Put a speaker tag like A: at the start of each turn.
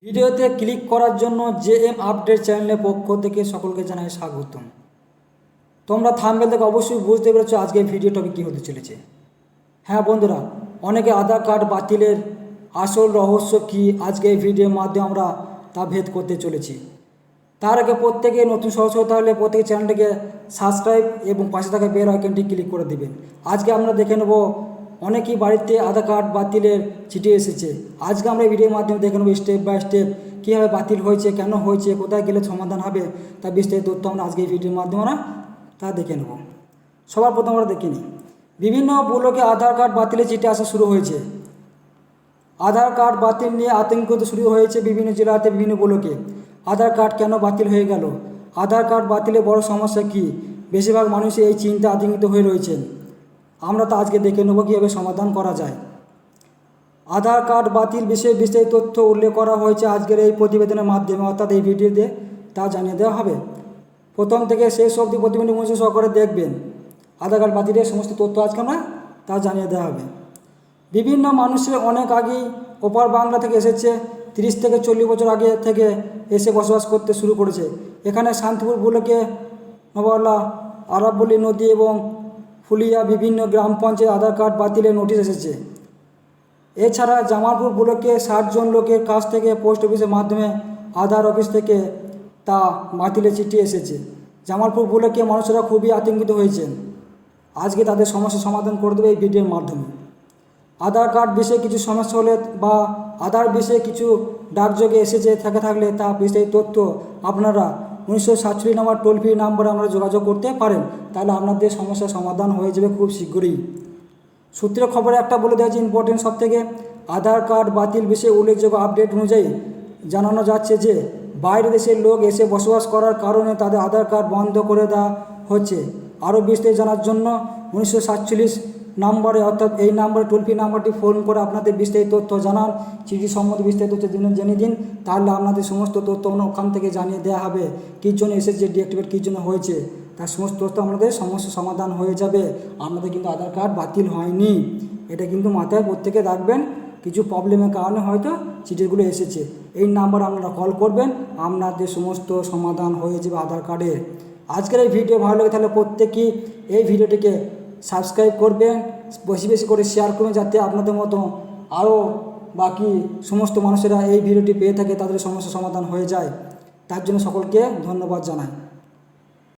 A: ভিডিওতে ক্লিক করার জন্য জেএম আপডেট চ্যানেলের পক্ষ থেকে সকলকে জানাই স্বাগতম। তোমরা থাম্বনেল থেকে অবশ্যই বুঝতে পেরেছো আজকে ভিডিও টপিক কী হতে চলেছে। হ্যাঁ বন্ধুরা, অনেকে আধার কার্ড বাতিলের আসল রহস্য কী আজকে এই ভিডিওর মাধ্যমে আমরা তা ভেদ করতে চলেছি। তার আগে প্রত্যেকে নতুন সদস্য হতে হলে প্রত্যেকে চ্যানেলটিকে সাবস্ক্রাইব এবং পাশে থাকা বেল আইকনটি ক্লিক করে দেবেন। আজকে আমরা দেখে নেব অনেকেই বাড়িতে আধার কার্ড বাতিলের চিঠি এসেছে। আজকে আমরা এই ভিডিওর মাধ্যমে দেখে নেব স্টেপ বাই স্টেপ কীভাবে বাতিল হয়েছে, কেন হয়েছে, কোথায় গেলে সমাধান হবে, তার বিস্তারিত তথ্য আমরা আজকে এই ভিডিওর মাধ্যমে আমরা তা দেখে নেব। সবার প্রথম আমরা দেখে নিই, বিভিন্ন ব্লকে আধার কার্ড বাতিলের চিঠি আসা শুরু হয়েছে। আধার কার্ড বাতিল নিয়ে আতঙ্ক শুরু হয়েছে বিভিন্ন জেলাতে, বিভিন্ন ব্লকে। আধার কার্ড কেন বাতিল হয়ে গেল, আধার কার্ড বাতিলের বড় সমস্যা কী, বেশিরভাগ মানুষই এই চিন্তা আতঙ্কিত হয়ে রয়েছেন। আমরা তা আজকে দেখে নেব কীভাবে সমাধান করা যায়। আধার কার্ড বাতিল বিষয়ে বিস্তারিত তথ্য উল্লেখ করা হয়েছে আজকের এই প্রতিবেদনের মাধ্যমে, অর্থাৎ এই ভিডিওতে তা জানিয়ে দেওয়া হবে। প্রথম থেকে শেষ অবধি প্রতিবেদন মনোযোগ সহকারে দেখবেন। আধার কার্ড বাতিলের সমস্ত তথ্য আজকে আমরা তা জানিয়ে দেওয়া হবে। বিভিন্ন মানুষের অনেক আগেই ওপার বাংলা থেকে এসেছে, 30 থেকে 40 বছর আগে থেকে এসে বসবাস করতে শুরু করেছে। এখানে শান্তিপুর ব্লকে নবালা, আরাবলি নদী এবং ফুলিয়া বিভিন্ন গ্রাম পঞ্চায়েত আধার কার্ড বাতিলের নোটিশ এসেছে। এছাড়া জামালপুর ব্লকে 60 জন লোকের কাছ থেকে পোস্ট অফিসের মাধ্যমে আধার অফিস থেকে তা বাতিলের চিঠি এসেছে। জামালপুর ব্লকে মানুষেরা খুবই আতঙ্কিত হয়েছেন। আজকে তাদের সমস্যার সমাধান করে দেবে এই ভিডিওর মাধ্যমে। আধার কার্ড বিষয়ে কিছু সমস্যা হলে বা আধার বিষয়ে কিছু ডাকযোগে এসেছে থাকলে তা বিস্তারিত তথ্য আপনারা 1947 নম্বর টোল ফ্রি নম্বরে আপনারা যোগাযোগ করতে পারেন। তাহলে আপনাদের সমস্যার সমাধান হয়ে যাবে খুব শীঘ্রই। সূত্রের খবরে একটা বলে দেওয়া যে ইম্পর্টেন্ট সব থেকে, আধার কার্ড বাতিল বিষয়ে উল্লেখযোগ্য আপডেট অনুযায়ী জানানো যাচ্ছে যে বাইরের দেশের লোক এসে বসবাস করার কারণে তাদের আধার কার্ড বন্ধ করে দেওয়া হচ্ছে। আরও বিস্তারিত জানার জন্য 1947 নম্বরে, অর্থাৎ এই নম্বরে টোল ফ্রি নাম্বারটি ফোন করে আপনাদের বিস্তারিত তথ্য জানান। চিঠি সম্বন্ধে বিস্তারিত তথ্য জেনে দিন, তাহলে আপনাদের সমস্ত তথ্য ওখান থেকে জানিয়ে দেওয়া হবে। কী জন্য এসেছে, ডিঅ্যাক্টিভেট কী জন্য হয়েছে, তার সমস্ত তথ্য আমাদের সমস্যার সমাধান হয়ে যাবে। আপনাদের কিন্তু আধার কার্ড বাতিল হয়নি, এটা কিন্তু মাথায় প্রত্যেকে রাখবেন। কিছু প্রবলেমের কারণে হয়তো চিঠিগুলো এসেছে। এই নাম্বার আপনারা কল করবেন, আপনাদের সমস্ত সমাধান হয়ে যাবে আধার কার্ডের। আজকের এই ভিডিও ভালো লাগে তাহলে প্রত্যেকেই এই ভিডিওটিকে সাবস্ক্রাইব করবেন, বেশি বেশি করে শেয়ার করবেন, যাতে আপনাদের মতো আরও বাকি সমস্ত মানুষেরা এই ভিডিওটি পেয়ে থাকে, তাদের সমস্যার সমাধান হয়ে যায়। তার জন্য সকলকে ধন্যবাদ জানাই।